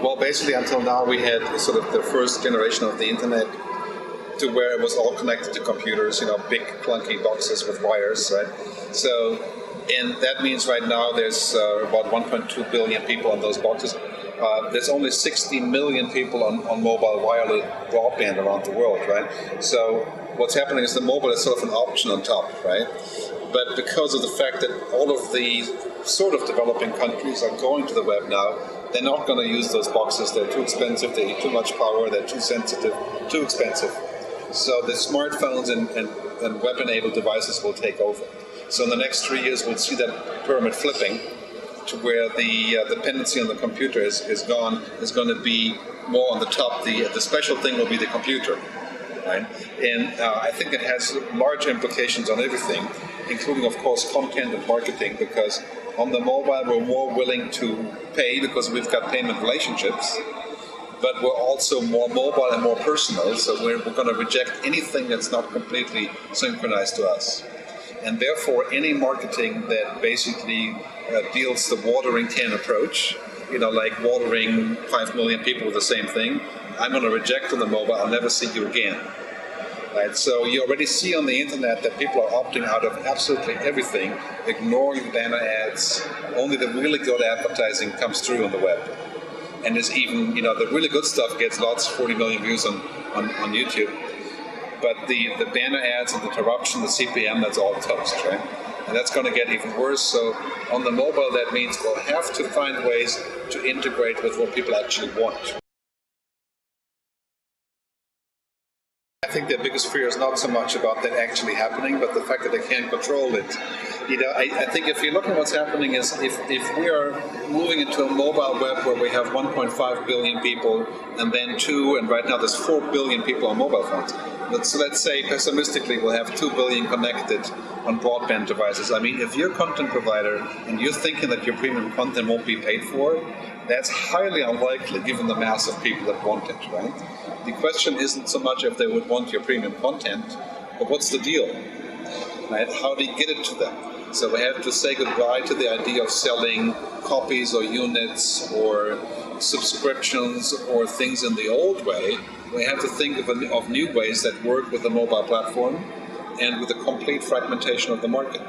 Well, basically until now we had sort of the first generation of the internet to where it was all connected to computers, big clunky boxes with wires, right? So, and that means right now there's about 1.2 billion people on those boxes. There's only 60 million people on mobile wireless broadband around the world, right? So what's happening is the mobile is sort of an option on top, right? But because of the fact that all of the sort of developing countries are going to the web now, they're not going to use those boxes. They're too expensive, they need too much power, they're too sensitive, too expensive. So the smartphones and web-enabled devices will take over. So in the next 3 years, we'll see that pyramid flipping to where the dependency on the computer is gone, is going to be more on the top. The special thing will be the computer. Right? And I think it has large implications on everything, including, of course, content and marketing, because on the mobile we're more willing to pay because we've got payment relationships, but we're also more mobile and more personal, so we're going to reject anything that's not completely synchronized to us. And therefore, any marketing that basically deals the watering can approach, like watering 5 million people with the same thing, I'm going to reject on the mobile, I'll never see you again. Right? So you already see on the internet that people are opting out of absolutely everything, ignoring banner ads. Only the really good advertising comes through on the web. And there's even, the really good stuff gets lots, 40 million views on YouTube. But the banner ads and the interruption, the CPM, that's all toast, right? And that's going to get even worse. So on the mobile, that means we'll have to find ways to integrate with what people actually want. I think their biggest fear is not so much about that actually happening, but the fact that they can't control it. I think if you look at what's happening is if we are moving into a mobile web where we have 1.5 billion people and then and right now there's 4 billion people on mobile phones. So let's say pessimistically we'll have 2 billion connected on broadband devices. I mean, if you're a content provider and you're thinking that your premium content won't be paid for, that's highly unlikely given the mass of people that want it, right? The question isn't so much if they would want your premium content, but what's the deal, right? How do you get it to them? So we have to say goodbye to the idea of selling copies or units or subscriptions or things in the old way. We have to think of new ways that work with the mobile platform and with the complete fragmentation of the market.